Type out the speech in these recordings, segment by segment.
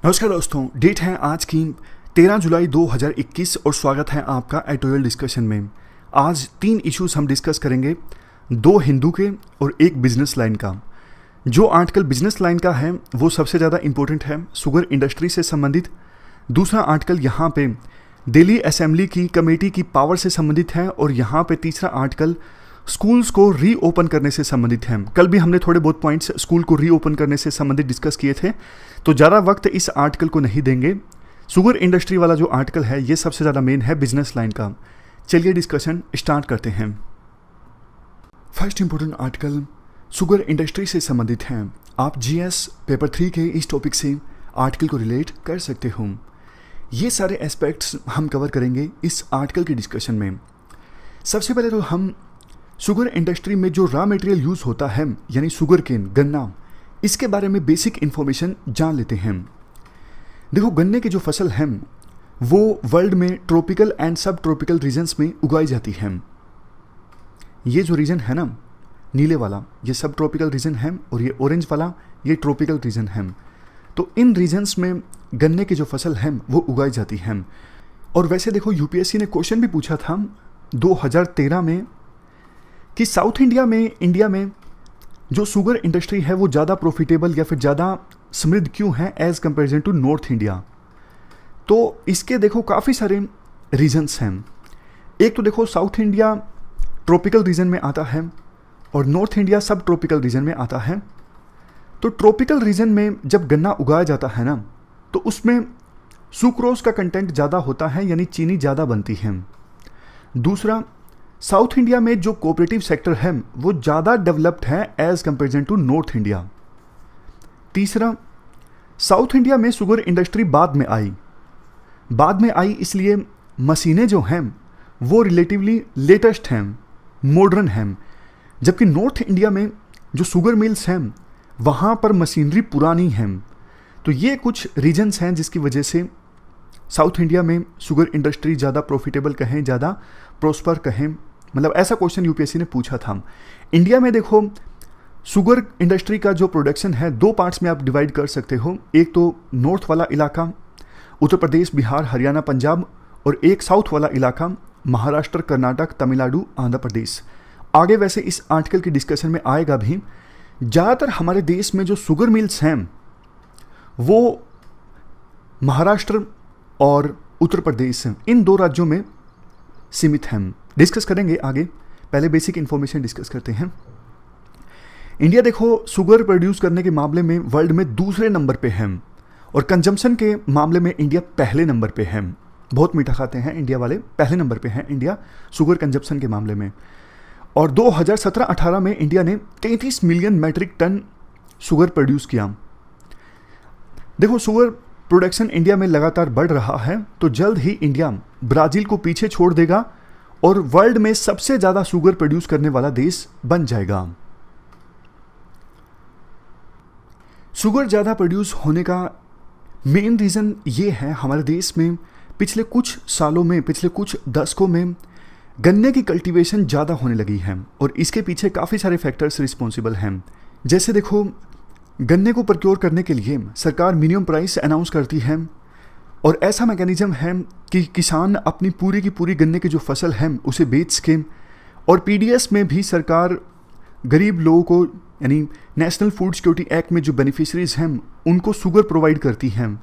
नमस्कार दोस्तों, डेट है आज की 13 जुलाई 2021 और स्वागत है आपका एडिटोरियल डिस्कशन में। आज 3 इश्यूज हम डिस्कस करेंगे, 2 हिंदू के और 1 बिजनेस लाइन का। जो आर्टिकल बिजनेस लाइन का है वो सबसे ज़्यादा इम्पोर्टेंट है, शुगर इंडस्ट्री से संबंधित। दूसरा आर्टिकल यहाँ पे दिल्ली असेंबली की कमेटी की पावर से संबंधित है और यहाँ पे तीसरा आर्टिकल स्कूल्स को रीओपन करने से संबंधित है। कल भी हमने थोड़े बहुत पॉइंट्स स्कूल को रीओपन करने से संबंधित डिस्कस किए थे, तो ज़्यादा वक्त इस आर्टिकल को नहीं देंगे। शुगर इंडस्ट्री वाला जो आर्टिकल है ये सबसे ज़्यादा मेन है बिजनेस लाइन का। चलिए डिस्कशन स्टार्ट करते हैं। First important article sugar industry से संबंधित है। आप जीएस पेपर 3 के इस टॉपिक से आर्टिकल को रिलेट कर सकते हो। ये सारे एस्पेक्ट्स हम कवर करेंगे इस आर्टिकल के डिस्कशन में। सबसे पहले तो हम शुगर इंडस्ट्री में जो रॉ मटेरियल यूज़ होता है यानी शुगर केन, गन्ना, इसके बारे में बेसिक इन्फॉर्मेशन जान लेते हैं। देखो, गन्ने की जो फसल है वो वर्ल्ड में ट्रॉपिकल एंड सब ट्रॉपिकल रीजन्स में उगाई जाती है। ये जो रीजन है ना, नीले वाला, ये सब ट्रॉपिकल रीजन है और ये ऑरेंज वाला ये ट्रॉपिकल रीजन है। तो इन रीजन्स में गन्ने की जो फसल है वो उगाई जाती है। और वैसे देखो, यूपीएससी ने क्वेश्चन भी पूछा था 2013 में कि साउथ इंडिया में जो शुगर इंडस्ट्री है वो ज़्यादा प्रॉफिटेबल या फिर ज़्यादा समृद्ध क्यों है as comparison to North India. तो इसके देखो काफ़ी सारे रीजन्स हैं। एक तो देखो, साउथ इंडिया ट्रॉपिकल रीजन में आता है और नॉर्थ इंडिया सब ट्रॉपिकल रीजन में आता है। तो ट्रॉपिकल रीजन में जब गन्ना उगाया जाता है ना, तो उसमें सुक्रोज का कंटेंट ज़्यादा होता है, यानी चीनी ज़्यादा बनती है। दूसरा, साउथ इंडिया में जो कोऑपरेटिव सेक्टर है वो ज़्यादा डेवलप्ड है as comparison to North India. तीसरा, साउथ इंडिया में शुगर इंडस्ट्री बाद में आई इसलिए मशीनें जो हैं वो रिलेटिवली लेटेस्ट हैं, मॉडर्न हैं। जबकि नॉर्थ इंडिया में जो शुगर मिल्स हैं वहाँ पर मशीनरी पुरानी हैं। तो ये कुछ रीजन्स हैं जिसकी वजह से साउथ इंडिया में शुगर इंडस्ट्री ज़्यादा प्रॉफिटेबल कहें, ज़्यादा प्रॉस्पर कहें, मतलब ऐसा क्वेश्चन यूपीएससी ने पूछा था। इंडिया में देखो, शुगर इंडस्ट्री का जो प्रोडक्शन है 2 पार्ट्स में आप डिवाइड कर सकते हो। एक तो नॉर्थ वाला इलाका उत्तर प्रदेश, बिहार, हरियाणा, पंजाब, और एक साउथ वाला इलाका महाराष्ट्र, कर्नाटक, तमिलनाडु, आंध्र प्रदेश। आगे वैसे इस आर्टिकल की डिस्कशन में आएगा भी। ज़्यादातर हमारे देश में जो शुगर मिल्स हैं वो महाराष्ट्र और उत्तर प्रदेश, इन 2 राज्यों में सीमित हैं। डिस्कस करेंगे आगे, पहले बेसिक इन्फॉर्मेशन डिस्कस करते हैं। इंडिया देखो, शुगर प्रोड्यूस करने के मामले में वर्ल्ड में दूसरे नंबर पे है और कंजम्पशन के मामले में इंडिया पहले नंबर पे है। बहुत मीठा खाते हैं इंडिया वाले, पहले नंबर पे है इंडिया शुगर कंजम्पशन के मामले में। और 2017-18 में इंडिया ने 33 million metric ton sugar produce किया। देखो, शुगर प्रोडक्शन इंडिया में लगातार बढ़ रहा है, तो जल्द ही इंडिया ब्राज़ील को पीछे छोड़ देगा और वर्ल्ड में सबसे ज़्यादा शुगर प्रोड्यूस करने वाला देश बन जाएगा। शुगर ज़्यादा प्रोड्यूस होने का मेन रीज़न ये है, हमारे देश में पिछले कुछ सालों में, पिछले कुछ दशकों में गन्ने की कल्टीवेशन ज़्यादा होने लगी है और इसके पीछे काफ़ी सारे फैक्टर्स रिस्पॉन्सिबल हैं। जैसे देखो, गन्ने को प्रोक्योर करने के लिए सरकार मिनिमम प्राइस अनाउंस करती है और ऐसा मैकेनिज्म है कि किसान अपनी पूरी की पूरी गन्ने की जो फसल है उसे बेच के, और पीडीएस में भी सरकार गरीब लोगों को, यानी नेशनल फूड सिक्योरिटी एक्ट में जो बेनिफिशरीज हैं उनको शुगर प्रोवाइड करती हैं।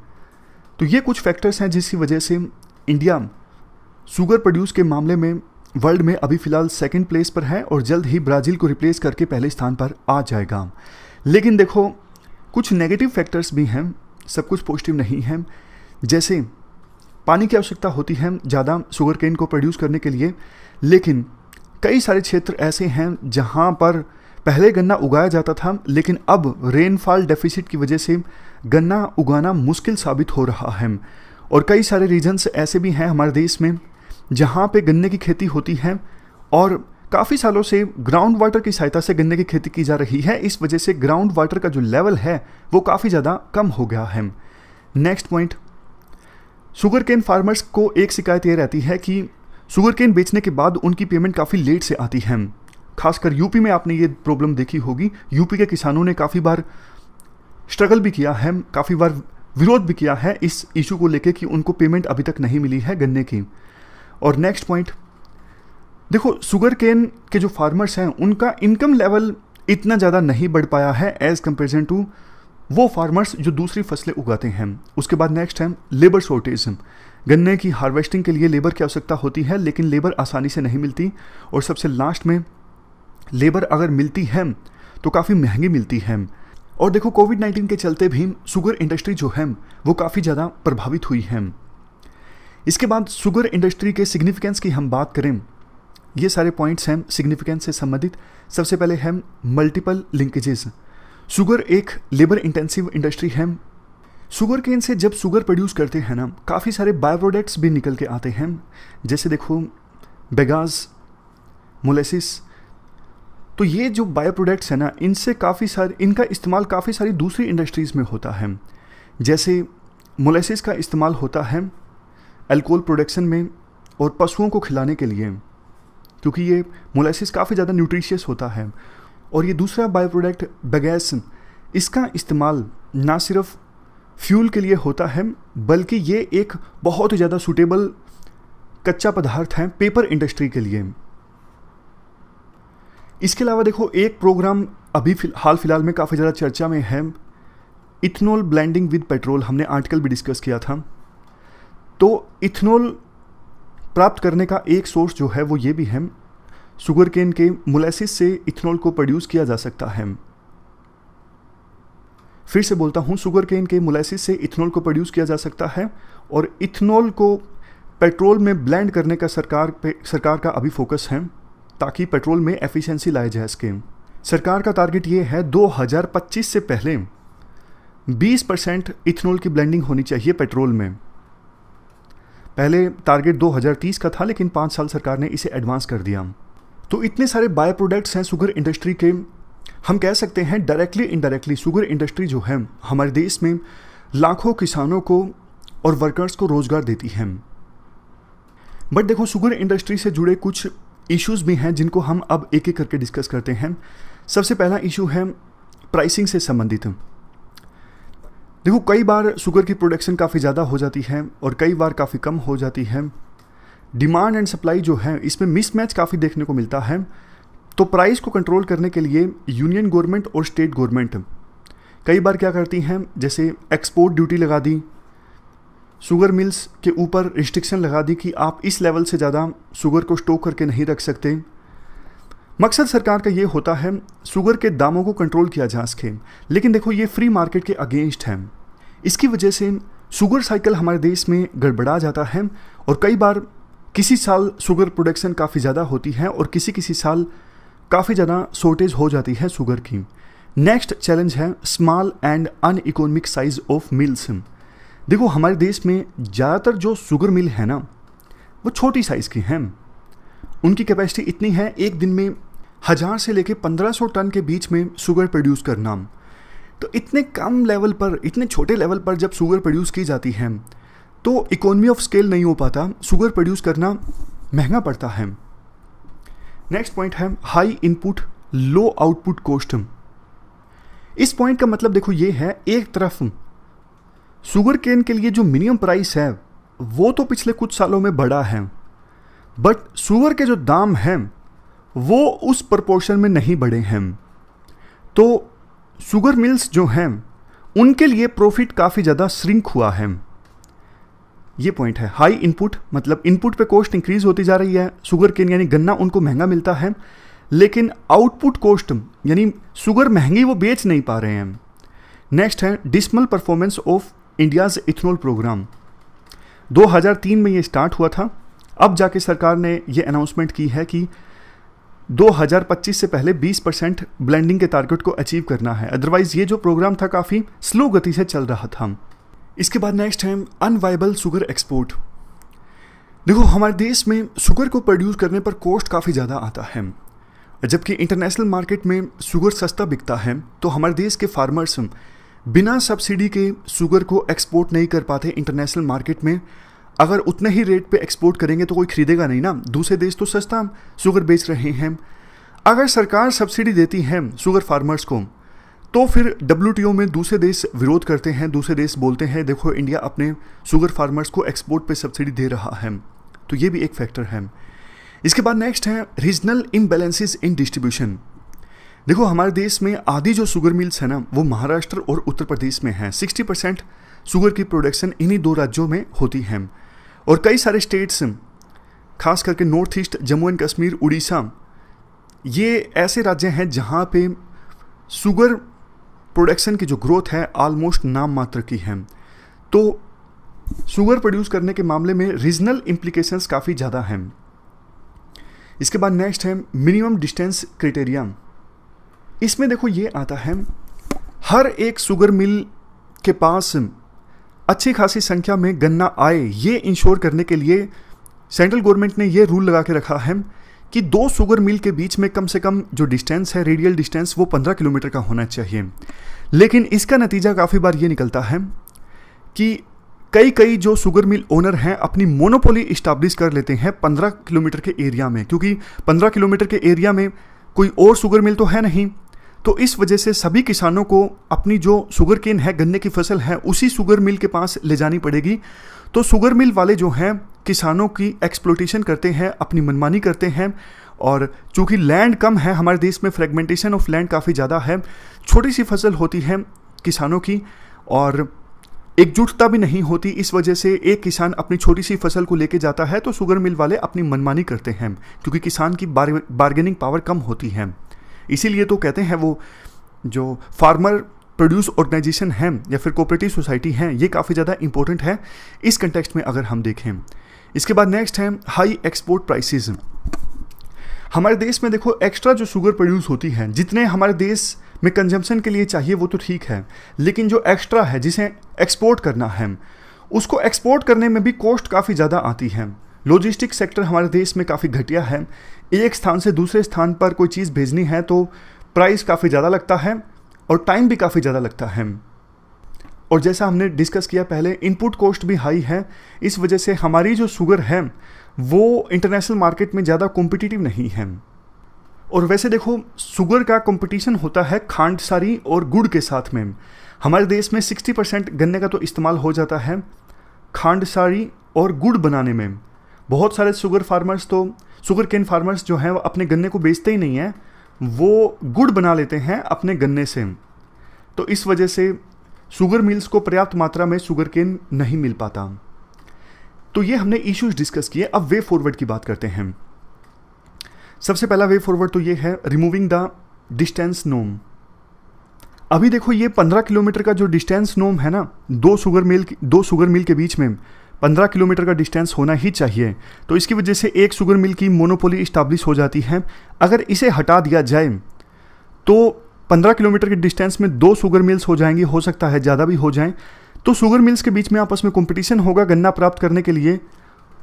तो ये कुछ फैक्टर्स हैं जिसकी वजह से इंडिया शुगर प्रोड्यूस के मामले में वर्ल्ड में अभी फ़िलहाल 2nd प्लेस पर है और जल्द ही ब्राज़ील को रिप्लेस करके पहले स्थान पर आ जाएगा। लेकिन देखो, कुछ नेगेटिव फैक्टर्स भी हैं, सब कुछ पॉजिटिव नहीं है। जैसे पानी की आवश्यकता होती है ज़्यादा शुगर केन को प्रोड्यूस करने के लिए, लेकिन कई सारे क्षेत्र ऐसे हैं जहां पर पहले गन्ना उगाया जाता था लेकिन अब रेनफॉल डेफिसिट की वजह से गन्ना उगाना मुश्किल साबित हो रहा है। और कई सारे रीजन्स ऐसे भी हैं हमारे देश में जहां पे गन्ने की खेती होती है और काफ़ी सालों से ग्राउंड वाटर की सहायता से गन्ने की खेती की जा रही है। इस वजह से ग्राउंड वाटर का जो लेवल है वो काफ़ी ज़्यादा कम हो गया है। Next point, sugarcane farmers को एक शिकायत ये रहती है कि शुगर केन बेचने के बाद उनकी पेमेंट काफ़ी लेट से आती है। खासकर यूपी में आपने ये प्रॉब्लम देखी होगी। यूपी के किसानों ने काफ़ी बार स्ट्रगल भी किया है, काफ़ी बार विरोध भी किया है इस इशू को लेके कि उनको पेमेंट अभी तक नहीं मिली है गन्ने की। और नेक्स्ट पॉइंट, देखो शुगर केन के जो फार्मर्स हैं उनका इनकम लेवल इतना ज़्यादा नहीं बढ़ पाया है एज कंपेरिजन टू वो फार्मर्स जो दूसरी फसलें उगाते हैं। उसके बाद नेक्स्ट है लेबर शॉर्टेज। गन्ने की हार्वेस्टिंग के लिए लेबर की आवश्यकता होती है लेकिन लेबर आसानी से नहीं मिलती। और सबसे लास्ट में, लेबर अगर मिलती है तो काफ़ी महंगी मिलती है। और देखो कोविड-19 के चलते भी शुगर इंडस्ट्री जो है वो काफ़ी ज़्यादा प्रभावित हुई है। इसके बाद शुगर इंडस्ट्री के सिग्निफिकेंस की हम बात करें, ये सारे पॉइंट्स हैं सिग्निफिकेंस से संबंधित। सबसे पहले है मल्टीपल लिंकेजेस। शुगर एक लेबर इंटेंसिव इंडस्ट्री है। शुगर केन से जब शुगर प्रोड्यूस करते हैं ना, काफ़ी सारे बाय प्रोडक्ट्स भी निकल के आते हैं, जैसे देखो बेगाज, मोलेसिस। तो ये जो बाय प्रोडक्ट्स हैं ना, इनसे इनका इस्तेमाल काफ़ी सारी दूसरी इंडस्ट्रीज़ में होता है। जैसे मोलेसिस का इस्तेमाल होता है अल्कोहल प्रोडक्शन में और पशुओं को खिलाने के लिए, क्योंकि ये मोलेसिस काफ़ी ज़्यादा न्यूट्रिशियस होता है। और ये दूसरा बाय प्रोडक्ट बेगैस, इसका इस्तेमाल ना सिर्फ फ्यूल के लिए होता है बल्कि ये एक बहुत ही ज़्यादा सूटेबल कच्चा पदार्थ है पेपर इंडस्ट्री के लिए। इसके अलावा देखो एक प्रोग्राम अभी हाल फिलहाल में काफ़ी ज़्यादा चर्चा में है, इथेनॉल ब्लेंडिंग विद पेट्रोल। हमने आर्टिकल भी डिस्कस किया था। तो इथेनॉल प्राप्त करने का एक सोर्स जो है वो ये भी है, शुगर केन के मोलेसिस से इथेनॉल को प्रोड्यूस किया जा सकता है। फिर से बोलता हूँ, शुगर केन के मोलेसिस से इथेनॉल को प्रोड्यूस किया जा सकता है और इथेनॉल को पेट्रोल में ब्लेंड करने का सरकार का अभी फोकस है ताकि पेट्रोल में एफिशिएंसी लाया जा सके। सरकार का टारगेट ये है 2025 से पहले 20% इथेनॉल की ब्लेंडिंग होनी चाहिए पेट्रोल में। पहले टारगेट 2030 का था लेकिन 5 साल सरकार ने इसे एडवांस कर दिया। तो इतने सारे बाय प्रोडक्ट्स हैं शुगर इंडस्ट्री के, हम कह सकते हैं डायरेक्टली इनडायरेक्टली शुगर इंडस्ट्री जो है हमारे देश में लाखों किसानों को और वर्कर्स को रोजगार देती है। बट देखो शुगर इंडस्ट्री से जुड़े कुछ इश्यूज भी हैं जिनको हम अब एक एक करके डिस्कस करते हैं। सबसे पहला इशू है प्राइसिंग से संबंधित। देखो कई बार शुगर की प्रोडक्शन काफ़ी ज़्यादा हो जाती है और कई बार काफ़ी कम हो जाती है। डिमांड एंड सप्लाई जो है इसमें मिसमैच काफ़ी देखने को मिलता है। तो प्राइस को कंट्रोल करने के लिए यूनियन गवर्नमेंट और स्टेट गवर्नमेंट कई बार क्या करती हैं, जैसे एक्सपोर्ट ड्यूटी लगा दी, शुगर मिल्स के ऊपर रिस्ट्रिक्शन लगा दी कि आप इस लेवल से ज़्यादा शुगर को स्टोर करके नहीं रख सकते। मकसद सरकार का ये होता है शुगर के दामों को कंट्रोल किया जा सके, लेकिन देखो ये फ्री मार्केट के अगेंस्ट है। इसकी वजह से शुगर साइकिल हमारे देश में गड़बड़ा जाता है और कई बार किसी साल शुगर प्रोडक्शन काफ़ी ज़्यादा होती है और किसी साल काफ़ी ज़्यादा शॉर्टेज हो जाती है शुगर की। नेक्स्ट चैलेंज है small and uneconomic size of mills. देखो हमारे देश में ज़्यादातर जो शुगर मिल है ना वो छोटी साइज़ की हैं। उनकी कैपेसिटी इतनी है, एक दिन में 1000 से लेकर 1500 टन के बीच में शुगर प्रोड्यूस करना। तो इतने कम लेवल पर, इतने छोटे लेवल पर जब शुगर प्रोड्यूस की जाती है तो इकोनॉमी ऑफ स्केल नहीं हो पाता, शुगर प्रोड्यूस करना महंगा पड़ता है। नेक्स्ट पॉइंट है high input low output cost. इस पॉइंट का मतलब देखो ये है, एक तरफ शुगर केन के लिए जो मिनिमम प्राइस है वो तो पिछले कुछ सालों में बढ़ा है, बट शुगर के जो दाम हैं वो उस प्रपोर्शन में नहीं बढ़े हैं। तो शुगर मिल्स जो हैं उनके लिए प्रॉफिट काफ़ी ज़्यादा श्रिंक हुआ है। ये पॉइंट है। हाई इनपुट मतलब इनपुट पे कॉस्ट इंक्रीज होती जा रही है, शुगर केन यानी गन्ना उनको महंगा मिलता है, लेकिन आउटपुट कॉस्ट यानी शुगर महंगी वो बेच नहीं पा रहे हैं। नेक्स्ट है dismal performance of India's ethanol programme. 2003 में ये स्टार्ट हुआ था, अब जाके सरकार ने ये अनाउंसमेंट की है कि 2025 से पहले 20% ब्लेंडिंग के टारगेट को अचीव करना है। अदरवाइज ये जो प्रोग्राम था काफ़ी स्लो गति से चल रहा था। इसके बाद नेक्स्ट है अनवाइबल शुगर एक्सपोर्ट। देखो हमारे देश में शुगर को प्रोड्यूस करने पर कॉस्ट काफ़ी ज़्यादा आता है, जबकि इंटरनेशनल मार्केट में शुगर सस्ता बिकता है। तो हमारे देश के फार्मर्स बिना सब्सिडी के शुगर को एक्सपोर्ट नहीं कर पाते इंटरनेशनल मार्केट में। अगर उतने ही रेट पे एक्सपोर्ट करेंगे तो कोई खरीदेगा नहीं ना, दूसरे देश तो सस्ता शुगर बेच रहे हैं। अगर सरकार सब्सिडी देती है शुगर फार्मर्स को तो फिर WTO में दूसरे देश विरोध करते हैं, दूसरे देश बोलते हैं देखो इंडिया अपने शुगर फार्मर्स को एक्सपोर्ट पे सब्सिडी दे रहा है, तो ये भी एक फैक्टर है। इसके बाद नेक्स्ट है रीजनल इम्बैलेंसेस इन डिस्ट्रीब्यूशन। देखो हमारे देश में आधी जो शुगर मिल्स है ना वो महाराष्ट्र और उत्तर प्रदेश में हैं। 60% शुगर की प्रोडक्शन इन्हीं दो राज्यों में होती है, और कई सारे स्टेट्स खास करके north east, Jammu and Kashmir, Orissa, ये ऐसे राज्य हैं जहाँ पे शुगर प्रोडक्शन की जो ग्रोथ है ऑलमोस्ट नाम मात्र की है। तो शुगर प्रोड्यूस करने के मामले में रीजनल इम्प्लीकेशंस काफ़ी ज़्यादा हैं। इसके बाद नेक्स्ट है मिनिमम डिस्टेंस क्राइटेरिया। इसमें देखो ये आता है हर एक शुगर मिल के पास अच्छी खासी संख्या में गन्ना आए, ये इंश्योर करने के लिए सेंट्रल गवर्नमेंट ने ये रूल लगा के रखा है कि दो शुगर मिल के बीच में कम से कम जो डिस्टेंस है, रेडियल डिस्टेंस, वो 15 किलोमीटर का होना चाहिए। लेकिन इसका नतीजा काफ़ी बार ये निकलता है कि कई जो शुगर मिल ओनर हैं अपनी मोनोपोली इस्टाब्लिश कर लेते हैं 15 किलोमीटर के एरिया में, क्योंकि 15 किलोमीटर के एरिया में कोई और शुगर मिल तो है नहीं। तो इस वजह से सभी किसानों को अपनी जो शुगर केन है, गन्ने की फसल है, उसी शुगर मिल के पास ले जानी पड़ेगी। तो शुगर मिल वाले जो हैं किसानों की एक्सप्लोटेशन करते हैं, अपनी मनमानी करते हैं, और चूंकि लैंड कम है हमारे देश में, फ्रेगमेंटेशन ऑफ लैंड काफ़ी ज़्यादा है, छोटी सी फसल होती है किसानों की और एकजुटता भी नहीं होती। इस वजह से एक किसान अपनी छोटी सी फसल को लेके जाता है तो शुगर मिल वाले अपनी मनमानी करते हैं, क्योंकि किसान की बार्गेनिंग पावर कम होती है। इसीलिए तो कहते हैं वो जो फार्मर प्रोड्यूस ऑर्गेनाइजेशन है या फिर कोऑपरेटिव सोसाइटी है, ये काफ़ी ज़्यादा इंपॉर्टेंट है इस कंटेक्स्ट में अगर हम देखें। इसके बाद नेक्स्ट है हाई एक्सपोर्ट प्राइसेस। हमारे देश में देखो एक्स्ट्रा जो शुगर प्रोड्यूस होती है, जितने हमारे देश में कंजम्पशन के लिए चाहिए वो तो ठीक है, लेकिन जो एक्स्ट्रा है जिसे एक्सपोर्ट करना है, उसको एक्सपोर्ट करने में भी कॉस्ट काफ़ी ज़्यादा आती है। लॉजिस्टिक सेक्टर हमारे देश में काफ़ी घटिया है। एक स्थान से दूसरे स्थान पर कोई चीज़ भेजनी है तो प्राइस काफ़ी ज़्यादा लगता है और टाइम भी काफ़ी ज़्यादा लगता है। और जैसा हमने डिस्कस किया पहले, इनपुट कॉस्ट भी हाई है। इस वजह से हमारी जो शुगर है वो इंटरनेशनल मार्केट में ज़्यादा कॉम्पिटिटिव नहीं है। और वैसे देखो शुगर का कंपटीशन होता है खांडसारी और गुड़ के साथ में। हमारे देश में 60% गन्ने का तो इस्तेमाल हो जाता है खांडसारी और गुड़ बनाने में। बहुत सारे शुगर केन फार्मर्स जो हैं वो अपने गन्ने को बेचते ही नहीं हैं, वो गुड़ बना लेते हैं अपने गन्ने से। तो इस वजह से शुगर मिल्स को पर्याप्त मात्रा में शुगर केन नहीं मिल पाता। तो ये हमने इश्यूज डिस्कस किए। अब वे फॉरवर्ड की बात करते हैं। सबसे पहला वे फॉरवर्ड तो ये है रिमूविंग द डिस्टेंस नॉर्म। अभी देखो ये 15 किलोमीटर का जो डिस्टेंस नॉर्म है ना, दो शुगर मिल के बीच में 15 किलोमीटर का डिस्टेंस होना ही चाहिए। तो इसकी वजह से एक शुगर मिल की मोनोपोली इस्टाब्लिश हो जाती है। अगर इसे हटा दिया जाए तो 15 किलोमीटर के डिस्टेंस में दो शुगर मिल्स हो जाएंगी, हो सकता है ज़्यादा भी हो जाएं। तो शुगर मिल्स के बीच में आपस में कंपटीशन होगा गन्ना प्राप्त करने के लिए।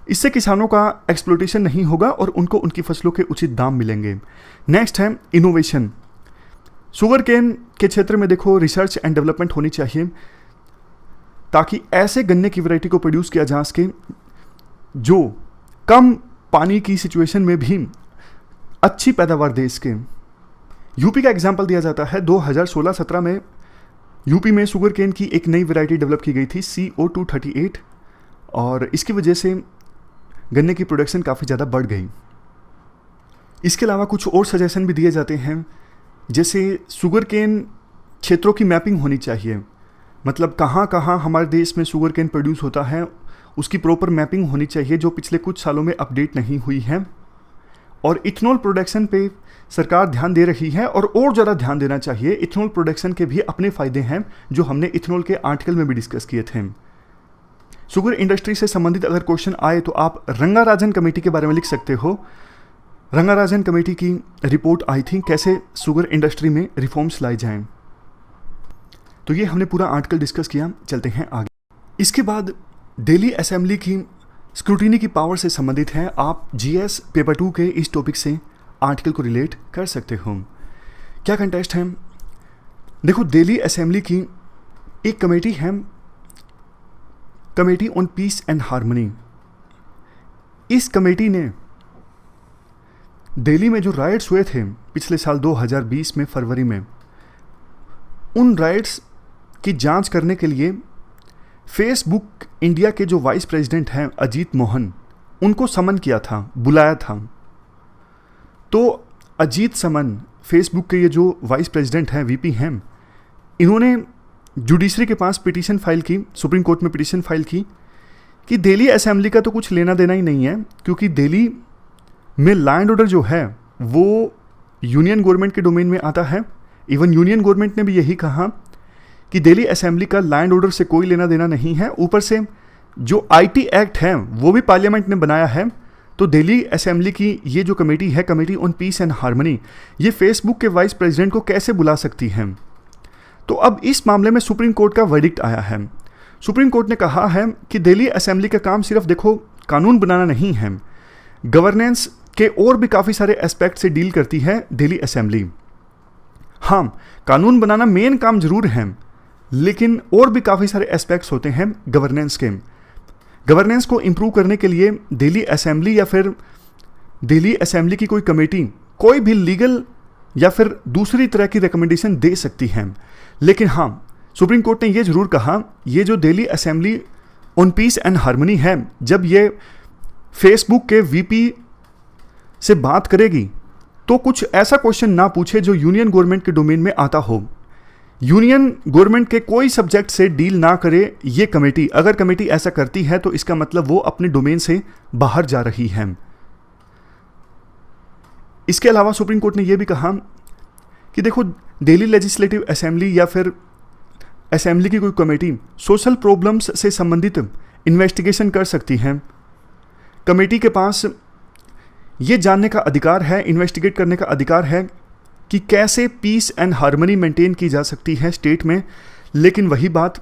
इससे किसानों का एक्सप्लोटेशन नहीं होगा और उनको उनकी फसलों के उचित दाम मिलेंगे। नेक्स्ट है इनोवेशन। शुगर केन के क्षेत्र में देखो रिसर्च एंड डेवलपमेंट होनी चाहिए, ताकि ऐसे गन्ने की वैरायटी को प्रोड्यूस किया जा सके जो कम पानी की सिचुएशन में भी अच्छी पैदावार दे सके। यूपी का एग्जाम्पल दिया जाता है। 2016-17 में यूपी में शुगर केन की एक नई वैरायटी डेवलप की गई थी CO238, और इसकी वजह से गन्ने की प्रोडक्शन काफ़ी ज़्यादा बढ़ गई। इसके अलावा कुछ और सजेशन भी दिए जाते हैं, जैसे शुगर केन क्षेत्रों की मैपिंग होनी चाहिए। मतलब कहाँ कहाँ हमारे देश में शुगर केन प्रोड्यूस होता है उसकी प्रॉपर मैपिंग होनी चाहिए, जो पिछले कुछ सालों में अपडेट नहीं हुई है। और इथेनॉल प्रोडक्शन पे सरकार ध्यान दे रही है और ज़्यादा ध्यान देना चाहिए। इथेनॉल प्रोडक्शन के भी अपने फ़ायदे हैं, जो हमने इथेनॉल के आर्टिकल में भी डिस्कस किए थे। शुगर इंडस्ट्री से संबंधित अगर क्वेश्चन आए तो आप रंगाराजन कमेटी के बारे में लिख सकते हो। रंगाराजन कमेटी की रिपोर्ट आई थी कैसे शुगर इंडस्ट्री में रिफॉर्म्स लाए जाएं। तो ये हमने पूरा आर्टिकल डिस्कस किया। चलते हैं आगे। इसके बाद दिल्ली असेंबली की स्क्रूटिनी की पावर से संबंधित है। आप GS पेपर 2 के इस टॉपिक से आर्टिकल को रिलेट कर सकते हो। क्या कंटेस्ट है? देखो दिल्ली असेंबली की एक कमेटी है, committee on peace and harmony. इस कमेटी ने दिल्ली में जो राइट्स हुए थे पिछले साल 2020 में फरवरी में, उन राइट्स की जांच करने के लिए फेसबुक इंडिया के जो वाइस प्रेसिडेंट हैं अजीत मोहन, उनको समन किया था, बुलाया था। तो अजीत समन, फेसबुक के ये जो वाइस प्रेसिडेंट हैं, वीपी हैं, इन्होंने जुडिशरी के पास पिटीशन फाइल की, सुप्रीम कोर्ट में पिटीशन फाइल की कि दिल्ली असेंबली का तो कुछ लेना देना ही नहीं है, क्योंकि दिल्ली में लॉ एंड ऑर्डर जो है वो यूनियन गवर्नमेंट के डोमेन में आता है। इवन यूनियन गवर्नमेंट ने भी यही कहा कि दिल्ली असेंबली का लॉ एंड ऑर्डर से कोई लेना देना नहीं है। ऊपर से जो आईटी एक्ट है वो भी पार्लियामेंट ने बनाया है। तो दिल्ली असेंबली की ये जो कमेटी है, committee on peace and harmony, ये फेसबुक के वाइस प्रेसिडेंट को कैसे बुला सकती है? तो अब इस मामले में सुप्रीम कोर्ट का वर्डिक्ट आया है। सुप्रीम कोर्ट ने कहा है कि दिल्ली असेंबली का काम सिर्फ देखो कानून बनाना नहीं है, गवर्नेंस के और भी काफ़ी सारे एस्पेक्ट से डील करती है दिल्ली असेंबली। हाँ, कानून बनाना मेन काम जरूर है, लेकिन और भी काफ़ी सारे एस्पेक्ट्स होते हैं गवर्नेंस के। गवर्नेंस को इम्प्रूव करने के लिए दिल्ली असेंबली या फिर दिल्ली असेंबली की कोई कमेटी कोई भी लीगल या फिर दूसरी तरह की रिकमेंडेशन दे सकती है। लेकिन हाँ, सुप्रीम कोर्ट ने यह जरूर कहा, ये जो Delhi assembly on peace and harmony है, जब ये फेसबुक के वीपी से बात करेगी तो कुछ ऐसा क्वेश्चन ना पूछे जो यूनियन गवर्नमेंट के डोमेन में आता हो। यूनियन गवर्नमेंट के कोई सब्जेक्ट से डील ना करे ये कमेटी। अगर कमेटी ऐसा करती है तो इसका मतलब वो अपने डोमेन से बाहर जा रही है। इसके अलावा सुप्रीम कोर्ट ने यह भी कहा कि देखो, दिल्ली लेजिस्लेटिव असेंबली या फिर असेंबली की कोई कमेटी सोशल प्रॉब्लम्स से संबंधित इन्वेस्टिगेशन कर सकती है। कमेटी के पास ये जानने का अधिकार है, इन्वेस्टिगेट करने का अधिकार है कि कैसे पीस एंड हार्मनी मेंटेन की जा सकती है स्टेट में। लेकिन वही बात,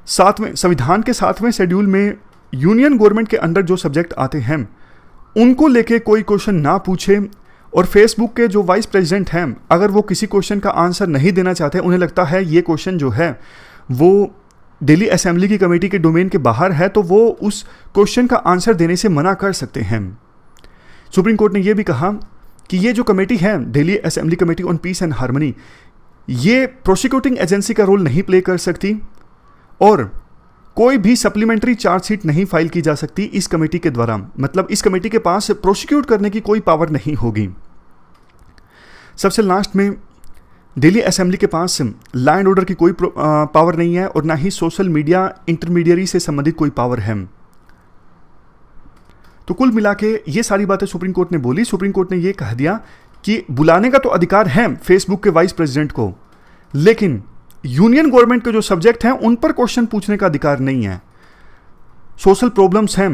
संविधान के 7वें शेड्यूल में यूनियन गवर्नमेंट के अंडर जो सब्जेक्ट आते हैं उनको लेके कोई क्वेश्चन ना पूछे। और फेसबुक के जो वाइस प्रेसिडेंट हैं, अगर वो किसी क्वेश्चन का आंसर नहीं देना चाहते, उन्हें लगता है ये क्वेश्चन जो है वो दिल्ली असेंबली की कमेटी के डोमेन के बाहर है, तो वो उस क्वेश्चन का आंसर देने से मना कर सकते हैं। सुप्रीम कोर्ट ने यह भी कहा कि ये जो कमेटी है, Delhi assembly committee on peace and harmony, ये प्रोसिक्यूटिंग एजेंसी का रोल नहीं प्ले कर सकती और कोई भी सप्लीमेंट्री चार्जशीट नहीं फाइल की जा सकती इस कमेटी के द्वारा। मतलब इस कमेटी के पास प्रोसिक्यूट करने की कोई पावर नहीं होगी। सबसे लास्ट में, दिल्ली असेंबली के पास लॉ एंड ऑर्डर की कोई पावर नहीं है और ना ही सोशल मीडिया इंटरमीडियरी से संबंधित कोई पावर है। तो कुल मिला के ये सारी बातें सुप्रीम कोर्ट ने बोली। सुप्रीम कोर्ट ने ये कह दिया कि बुलाने का तो अधिकार है फेसबुक के वाइस प्रेसिडेंट को, लेकिन यूनियन गवर्नमेंट के जो सब्जेक्ट हैं उन पर क्वेश्चन पूछने का अधिकार नहीं है। सोशल प्रॉब्लम्स हैं,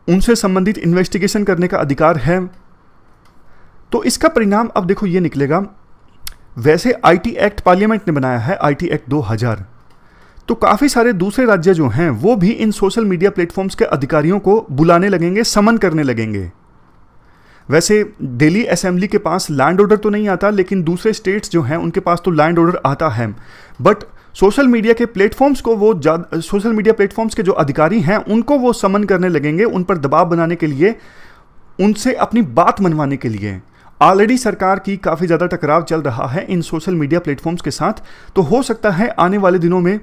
उनसे संबंधित इन्वेस्टिगेशन करने का अधिकार है। तो इसका परिणाम अब देखो ये निकलेगा। वैसे आईटी एक्ट पार्लियामेंट ने बनाया है, आईटी एक्ट 2000, तो काफ़ी सारे दूसरे राज्य जो हैं वो भी इन सोशल मीडिया प्लेटफॉर्म्स के अधिकारियों को बुलाने लगेंगे, समन करने लगेंगे। वैसे दिल्ली असेंबली के पास लैंड ऑर्डर तो नहीं आता, लेकिन दूसरे स्टेट्स जो हैं उनके पास तो लैंड ऑर्डर आता है। बट सोशल मीडिया के प्लेटफॉर्म्स को वो सोशल मीडिया प्लेटफॉर्म्स के जो अधिकारी हैं उनको वो समन करने लगेंगे, उन पर दबाव बनाने के लिए, उनसे अपनी बात मनवाने के लिए। ऑलरेडी सरकार की काफ़ी ज़्यादा टकराव चल रहा है इन सोशल मीडिया प्लेटफॉर्म्स के साथ, तो हो सकता है आने वाले दिनों में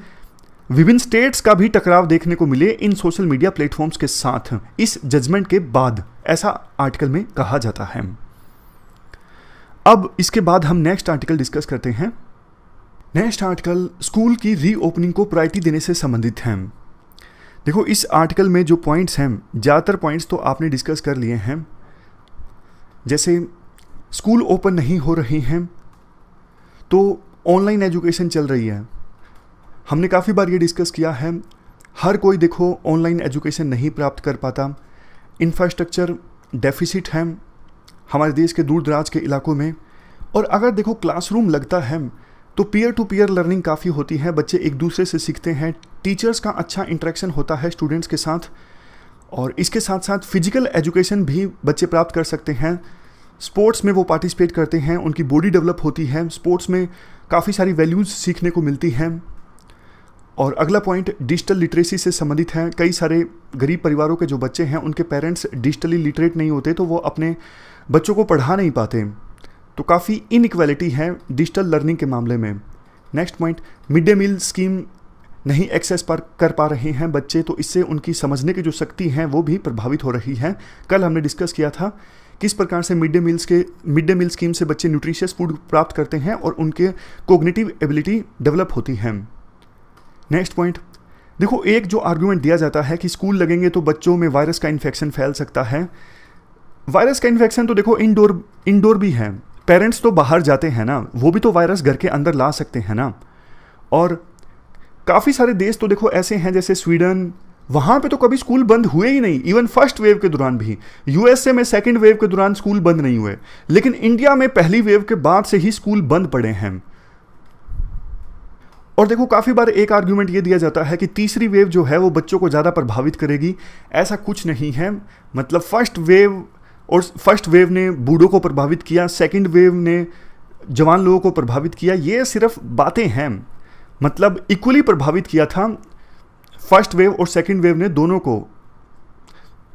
विभिन्न स्टेट्स का भी टकराव देखने को मिले इन सोशल मीडिया प्लेटफॉर्म्स के साथ इस जजमेंट के बाद, ऐसा आर्टिकल में कहा जाता है। अब इसके बाद हम नेक्स्ट आर्टिकल डिस्कस करते हैं। नेक्स्ट आर्टिकल स्कूल की रीओपनिंग को प्रायोरिटी देने से संबंधित है। देखो, इस आर्टिकल में जो पॉइंट्स हैं, ज़्यादातर पॉइंट्स तो आपने डिस्कस कर लिए हैं। जैसे स्कूल ओपन नहीं हो रहे हैं तो ऑनलाइन एजुकेशन चल रही है। हमने काफ़ी बार ये डिस्कस किया है, हर कोई देखो ऑनलाइन एजुकेशन नहीं प्राप्त कर पाता। इंफ्रास्ट्रक्चर डेफिसिट है हमारे देश के दूर दराज के इलाकों में। और अगर देखो क्लासरूम लगता है तो पीयर टू पीयर लर्निंग काफ़ी होती है, बच्चे एक दूसरे से सीखते हैं, टीचर्स का अच्छा इंटरेक्शन होता है स्टूडेंट्स के साथ, और इसके साथ साथ फिजिकल एजुकेशन भी बच्चे प्राप्त कर सकते हैं। स्पोर्ट्स में वो पार्टिसिपेट करते हैं, उनकी बॉडी डेवलप होती है, स्पोर्ट्स में काफ़ी सारी वैल्यूज़ सीखने को मिलती हैं। और अगला पॉइंट डिजिटल लिटरेसी से संबंधित है। कई सारे गरीब परिवारों के जो बच्चे हैं उनके पेरेंट्स डिजिटली लिटरेट नहीं होते, तो वो अपने बच्चों को पढ़ा नहीं पाते, तो काफ़ी इनइक्वालिटी है डिजिटल लर्निंग के मामले में। Next point, mid day meal scheme नहीं एक्सेस कर पा रहे हैं बच्चे, तो इससे उनकी समझने की जो शक्ति है वो भी प्रभावित हो रही है। कल हमने डिस्कस किया था किस प्रकार से मिड डे मील स्कीम से बच्चे न्यूट्रिशियस फूड प्राप्त करते हैं और उनके कोग्निटिव एबिलिटी डेवलप होती है। नेक्स्ट पॉइंट, देखो एक जो आर्गुमेंट दिया जाता है कि स्कूल लगेंगे तो बच्चों में वायरस का इन्फेक्शन फैल सकता है। वायरस का इन्फेक्शन तो देखो इंडोर भी है, पेरेंट्स तो बाहर जाते हैं ना, वो भी तो वायरस घर के अंदर ला सकते हैं ना। और काफ़ी सारे देश तो देखो ऐसे हैं जैसे स्वीडन, वहाँ पे तो कभी स्कूल बंद हुए ही नहीं, इवन फर्स्ट वेव के दौरान भी। यूएसए में सेकंड वेव के दौरान स्कूल बंद नहीं हुए, लेकिन इंडिया में पहली वेव के बाद से ही स्कूल बंद पड़े हैं। और देखो काफ़ी बार एक आर्ग्यूमेंट ये दिया जाता है कि तीसरी वेव जो है वो बच्चों को ज़्यादा प्रभावित करेगी। ऐसा कुछ नहीं है। मतलब फर्स्ट वेव ने बूढ़ों को प्रभावित किया, सेकंड वेव ने जवान लोगों को प्रभावित किया, ये सिर्फ बातें हैं। मतलब इक्वली प्रभावित किया था फर्स्ट वेव और सेकंड वेव ने दोनों को,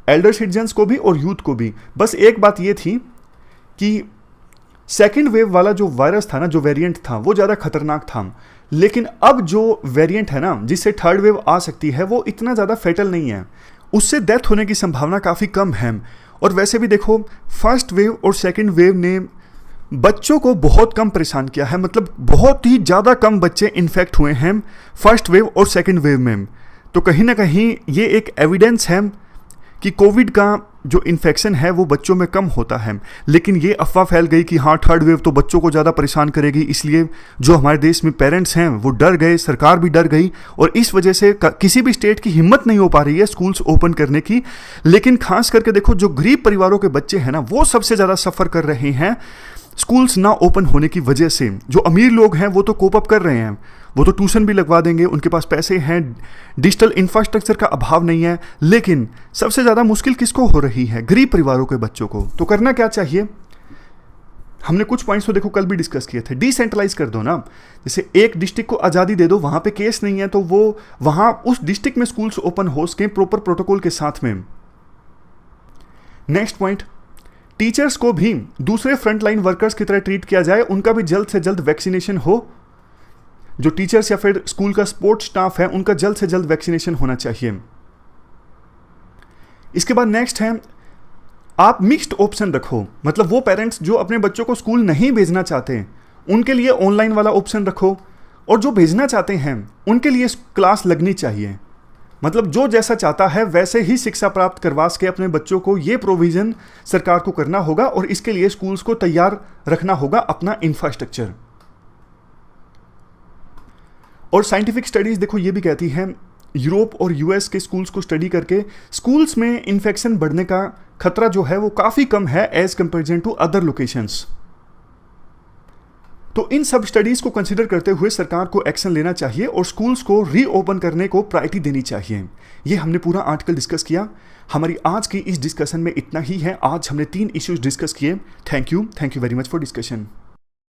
एल्डर सिटीजन्स को भी और यूथ को भी। बस एक बात ये थी कि सेकंड वेव वाला जो वायरस था ना, जो वेरिएंट था, वो ज़्यादा खतरनाक था। लेकिन अब जो वेरिएंट है ना जिससे थर्ड वेव आ सकती है, वो इतना ज़्यादा फेटल नहीं है, उससे डेथ होने की संभावना काफ़ी कम है। और वैसे भी देखो फर्स्ट वेव और सेकंड वेव ने बच्चों को बहुत कम परेशान किया है। मतलब बहुत ही ज़्यादा कम बच्चे इन्फेक्ट हुए हैं फर्स्ट वेव और सेकंड वेव में। तो कहीं ना कहीं ये एक एविडेंस है कि कोविड का जो इन्फेक्शन है वो बच्चों में कम होता है। लेकिन ये अफवाह फैल गई कि हाँ थर्ड वेव तो बच्चों को ज़्यादा परेशान करेगी, इसलिए जो हमारे देश में पेरेंट्स हैं वो डर गए, सरकार भी डर गई, और इस वजह से किसी भी स्टेट की हिम्मत नहीं हो पा रही है स्कूल्स ओपन करने की। लेकिन खास करके देखो जो गरीब परिवारों के बच्चे हैं ना, वो सबसे ज़्यादा सफ़र कर रहे हैं स्कूल्स ना ओपन होने की वजह से। जो अमीर लोग हैं वो तो कोप अप कर रहे हैं, वो तो ट्यूशन भी लगवा देंगे, उनके पास पैसे हैं, डिजिटल इंफ्रास्ट्रक्चर का अभाव नहीं है। लेकिन सबसे ज़्यादा मुश्किल किसको हो रही है? गरीब परिवारों के बच्चों को। तो करना क्या चाहिए? हमने कुछ पॉइंट्स तो देखो कल भी डिस्कस किए थे। डिसेंट्रलाइज कर दो ना, जैसे एक डिस्ट्रिक्ट को आज़ादी दे दो, वहाँ पे केस नहीं है तो वो वहाँ उस डिस्ट्रिक्ट में स्कूल्स ओपन हो सकें प्रॉपर प्रोटोकॉल के साथ में। नेक्स्ट पॉइंट, टीचर्स को भी दूसरे फ्रंटलाइन वर्कर्स की तरह ट्रीट किया जाए, उनका भी जल्द से जल्द वैक्सीनेशन हो। जो टीचर्स या फिर स्कूल का सपोर्ट स्टाफ है उनका जल्द से जल्द वैक्सीनेशन होना चाहिए। इसके बाद नेक्स्ट है, आप मिक्स्ड ऑप्शन रखो। मतलब वो पेरेंट्स जो अपने बच्चों को स्कूल नहीं भेजना चाहते उनके लिए ऑनलाइन वाला ऑप्शन रखो, और जो भेजना चाहते हैं उनके लिए क्लास लगनी चाहिए। मतलब जो जैसा चाहता है वैसे ही शिक्षा प्राप्त करवा सके अपने बच्चों को, ये प्रोविजन सरकार को करना होगा, और इसके लिए स्कूल्स को तैयार रखना होगा अपना इंफ्रास्ट्रक्चर। और साइंटिफिक स्टडीज देखो ये भी कहती हैं, यूरोप और यूएस के स्कूल्स को स्टडी करके स्कूल्स में इन्फेक्शन बढ़ने का खतरा जो है वो काफ़ी कम है as comparison to other locations. तो इन सब स्टडीज़ को कंसिडर करते हुए सरकार को एक्शन लेना चाहिए और स्कूल्स को रीओपन करने को प्रायोरिटी देनी चाहिए। ये हमने पूरा आर्टिकल डिस्कस किया। हमारी आज की इस डिस्कशन में इतना ही है। आज हमने 3 इश्यूज डिस्कस किए। Thank you very much for discussion.